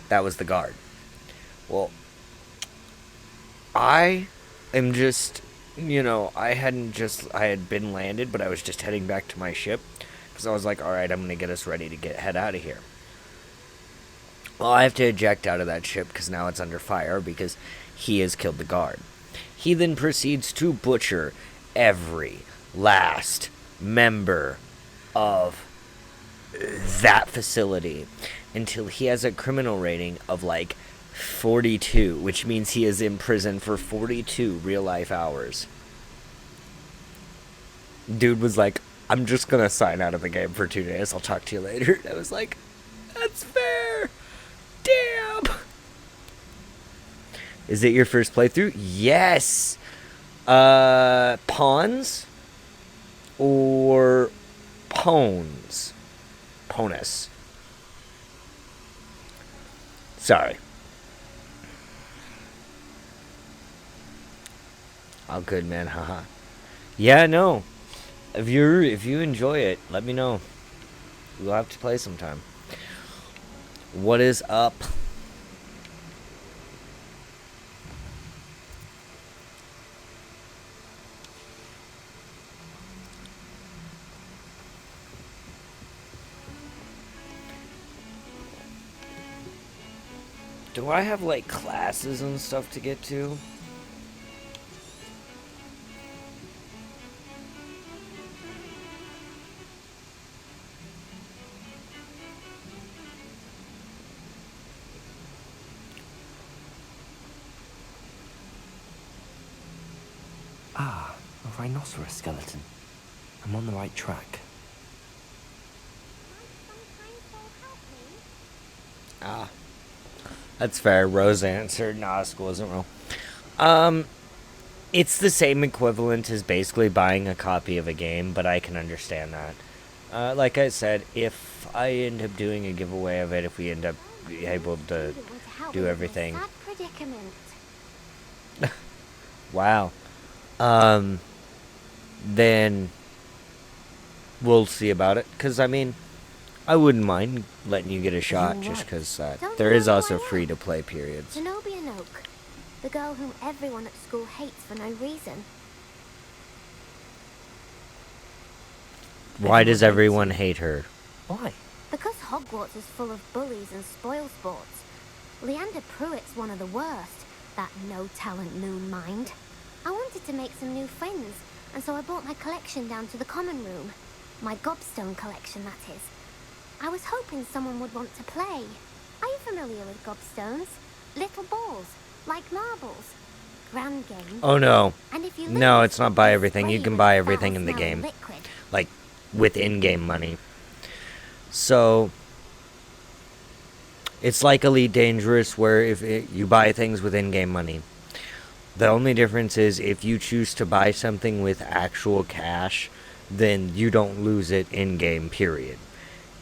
That was the guard. Well, I am just, I had been landed, but I was just heading back to my ship because I was like, all right, I'm gonna get us ready to head out of here. Well, I have to eject out of that ship because now it's under fire because he has killed the guard. He then proceeds to butcher every last member of that facility until he has a criminal rating of like 42, which means he is in prison for 42 real life hours. Dude was like, I'm just gonna sign out of the game for 2 days. I'll talk to you later. I was like, that's fair. Damn. Is it your first playthrough? Yes. Pawns or Pones? Ponus. Sorry. Oh, good, man. Haha. Yeah, no. If you enjoy it, let me know. We'll have to play sometime. What is up? Do I have like classes and stuff to get to? Ah, a rhinoceros skeleton. I'm on the right track. Ah, that's fair. Rose answered. Nah, school isn't real. It's the same equivalent as basically buying a copy of a game, but I can understand that. Like I said, if I end up doing a giveaway of it, if we end up able to do everything. Wow. Then we'll see about it. Because, I mean, I wouldn't mind letting you get a shot just because there is also free-to-play periods. Zenobia Noak, the girl whom everyone at school hates for no reason. Why does everyone hate her? Why? Because Hogwarts is full of bullies and spoil sports. Leander Pruitt's one of the worst, that no-talent moon mind. I wanted to make some new friends, and so I brought my collection down to the common room. My gobstone collection, that is. I was hoping someone would want to play. Are you familiar with gobstones? Little balls, like marbles. Grand game. Oh, no. And if you No, lose, it's not buy they everything. You spray can with buy everything in the foul-smelling game. liquid. Like, with in-game money. So, it's like Elite Dangerous, where you buy things with in-game money. The only difference is if you choose to buy something with actual cash, then you don't lose it in-game, period.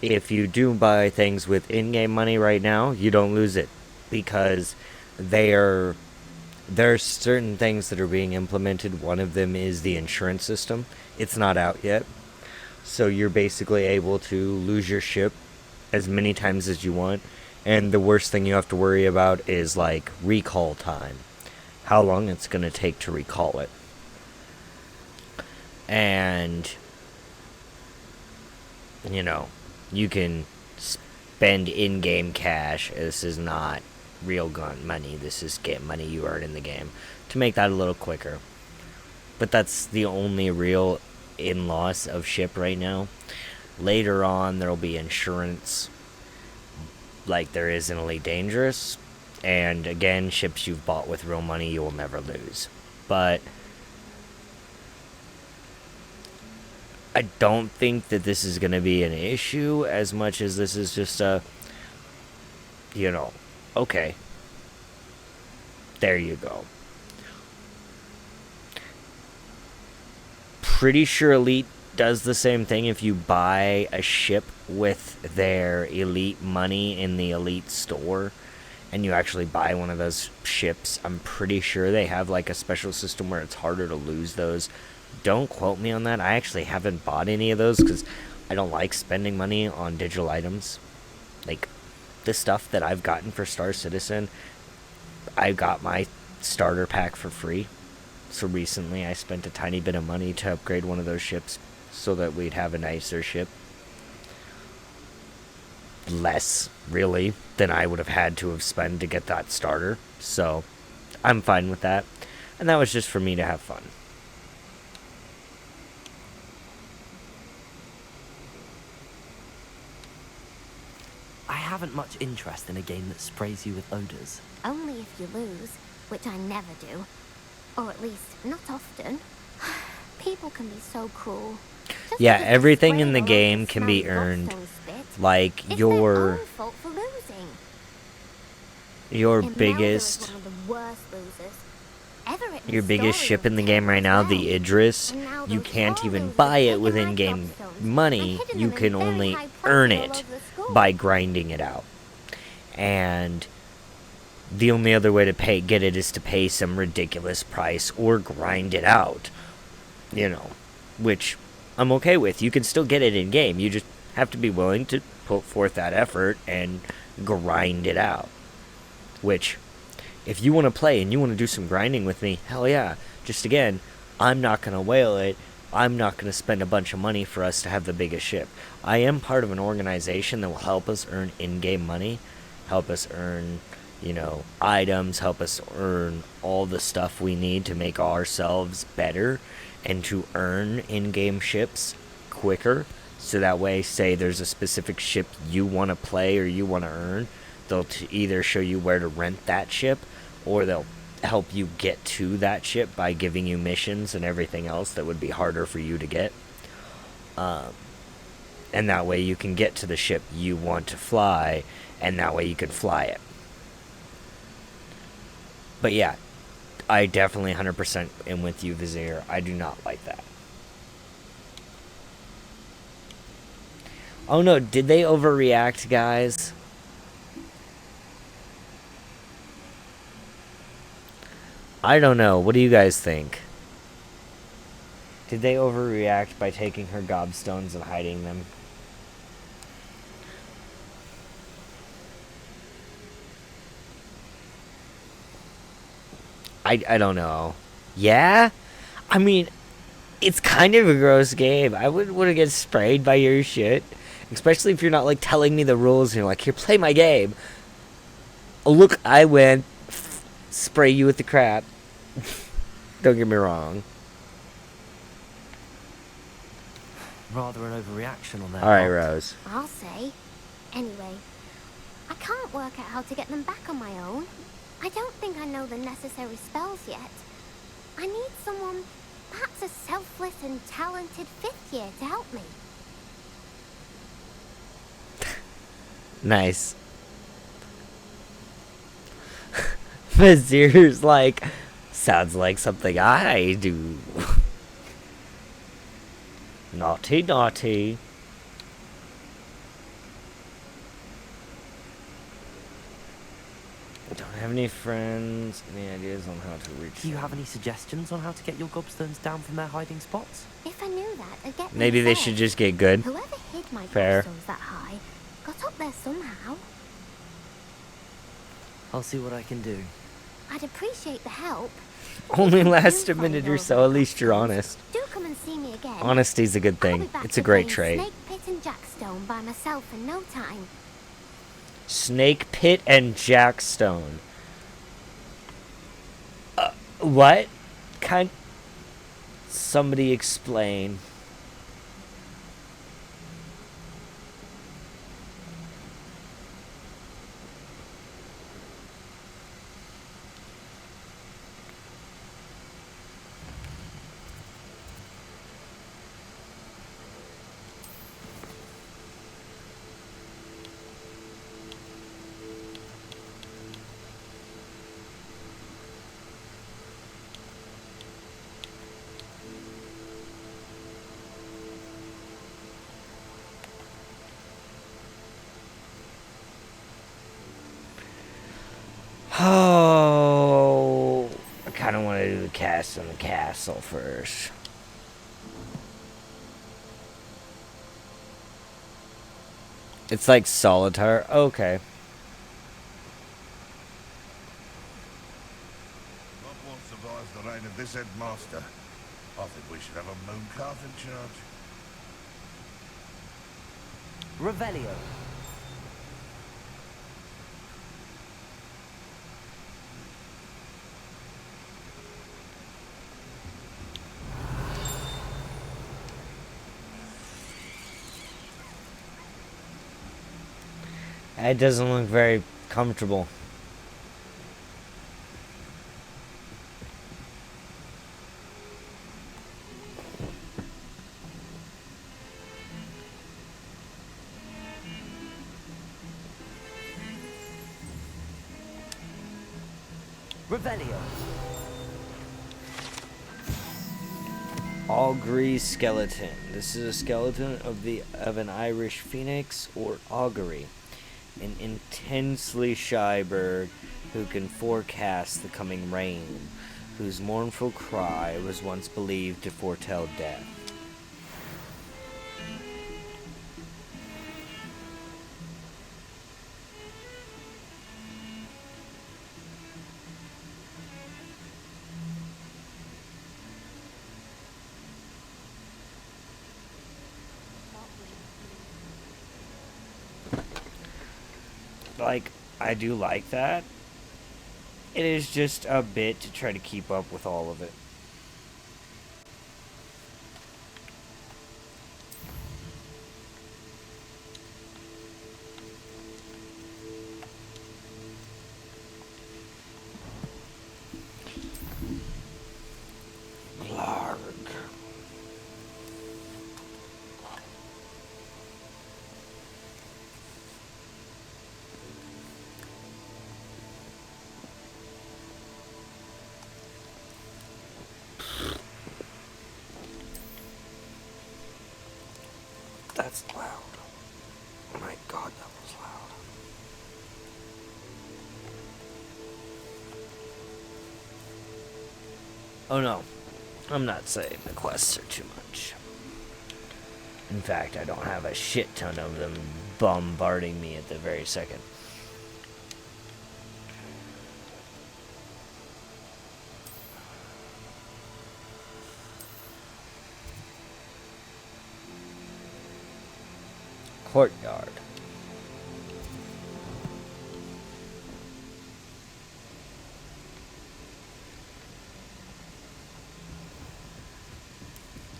If you do buy things with in-game money right now, you don't lose it. Because there's certain things that are being implemented. One of them is the insurance system. It's not out yet. So you're basically able to lose your ship as many times as you want. And the worst thing you have to worry about is like recall time. How long it's going to take to recall it. And, you can spend in-game cash. This is not real gun money. This is get money you earn in the game to make that a little quicker. But that's the only real in-loss of ship right now. Later on, there'll be insurance like there is in Elite Dangerous. And again, ships you've bought with real money, you will never lose. But I don't think that this is going to be an issue as much as this is just okay. There you go. Pretty sure Elite does the same thing if you buy a ship with their Elite money in the Elite store. And you actually buy one of those ships, I'm pretty sure they have like a special system where it's harder to lose those. Don't quote me on that. I actually haven't bought any of those because I don't like spending money on digital items. Like, the stuff that I've gotten for Star Citizen, I got my starter pack for free. So recently I spent a tiny bit of money to upgrade one of those ships so that we'd have a nicer ship. Less, really, than I would have had to have spent to get that starter. So I'm fine with that. And that was just for me to have fun. I haven't much interest in a game that sprays you with odors. Only if you lose, which I never do. Or at least, not often. People can be so cruel. Just Yeah, because they're everything in spraying the all over game can be smelly earned. Gobstone spit, Like it's your their own fault for losing. your Imelda is biggest one of the worst losers. Everett and your biggest Story ship were in the game right now, the terrible. Idris, And now you those can't poor even losers buy have it taken with my in-game Gobstones money. and hidden You them can in very only high earn places all it over the school. by grinding it out. And the only other way to get it is to pay some ridiculous price or grind it out. You know, which I'm okay with. You can still get it in game. You just have to be willing to put forth that effort and grind it out. Which, if you want to play and you want to do some grinding with me, hell yeah. Just again, I'm not going to whale it. I'm not going to spend a bunch of money for us to have the biggest ship. I am part of an organization that will help us earn in-game money, help us earn, you know, items, help us earn all the stuff we need to make ourselves better and to earn in-game ships quicker. So that way, say there's a specific ship you want to play or you want to earn, they'll either show you where to rent that ship or they'll help you get to that ship by giving you missions and everything else that would be harder for you to get. And that way you can get to the ship you want to fly, and that way you can fly it. But yeah, I definitely 100% am with you, Vizier. I do not like that. Oh no, did they overreact, guys? I don't know. What do you guys think? Did they overreact by taking her gobstones and hiding them? I don't know. Yeah? I mean, it's kind of a gross game. I wouldn't want to get sprayed by your shit. Especially if you're not, like, telling me the rules and you're like, here, play my game. Oh, look, I went. Spray you with the crap. Don't get me wrong. Rather an overreaction on that. Alright, Rose. I'll say. Anyway, I can't work out how to get them back on my own. I don't think I know the necessary spells yet. I need someone, perhaps a selfless and talented fifth year to help me. Nice. Vizier's like, sounds like something I do. Naughty, naughty. Don't have any friends. Any ideas on how to reach Do you them? have any suggestions on how to get your gobstones down from their hiding spots? If I knew that, I'd get them Maybe they myself. should just get good. Whoever hid my Fair. gobstones that high got up there somehow. I'll see what I can do. I'd appreciate the help. Only If you last do a find minute or all so. my At least you're gobstones, honest. Do come and see me again. Honesty's a good I'll be thing. back It's a to great playing trait. Snake Pit and Jackstone by myself in no time. Snake Pit and Jackstone. What? Somebody explain. Oh, I kind of want to do the cast on the castle first. It's like Solitaire. Okay. what survives the reign of this headmaster. I think we should have a moon calf in charge. Revelio. It doesn't look very comfortable. Revelio. Augury skeleton. This is a skeleton of an Irish phoenix or augury, an intensely shy bird who can forecast the coming rain, whose mournful cry was once believed to foretell death. Like, I do like that. It is just a bit to try to keep up with all of it. Blarg. That's loud. Oh my god, that was loud. Oh no, I'm not saying the quests are too much. In fact, I don't have a shit ton of them bombarding me at the very second. Courtyard.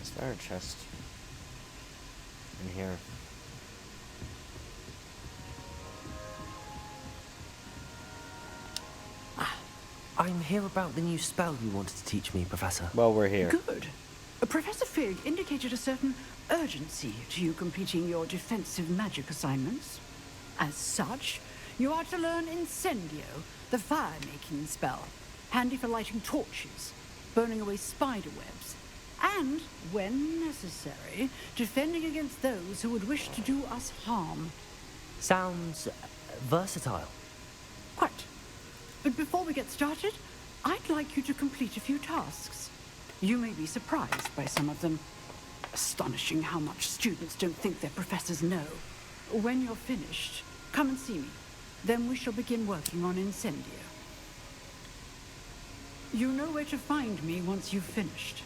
Is there a chest in here? I'm here about the new spell you wanted to teach me, Professor. Well, we're here. Good. Professor Fig indicated a certain urgency to you completing your defensive magic assignments. As such, you are to learn Incendio, the fire-making spell, handy for lighting torches, burning away spider webs, and, when necessary, defending against those who would wish to do us harm. Sounds versatile. Quite. But before we get started, I'd like you to complete a few tasks. You may be surprised by some of them. Astonishing how much students don't think their professors know. When you're finished, come and see me. Then we shall begin working on Incendio. You know where to find me once you've finished.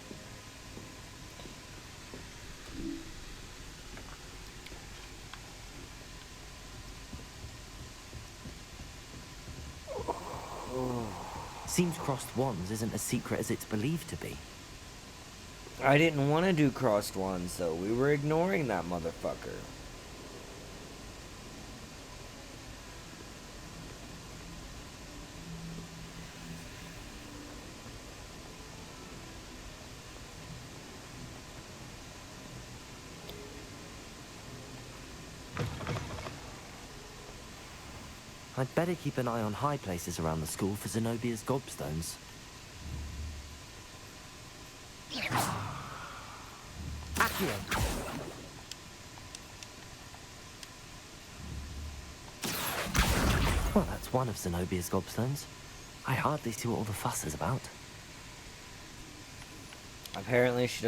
Seems crossed wands isn't as secret as it's believed to be. I didn't want to do crossed ones, though. We were ignoring that motherfucker. I'd better keep an eye on high places around the school for Zenobia's gobstones. Accio! Well, that's one of Zenobia's gobstones. I hardly see what all the fuss is about. Apparently she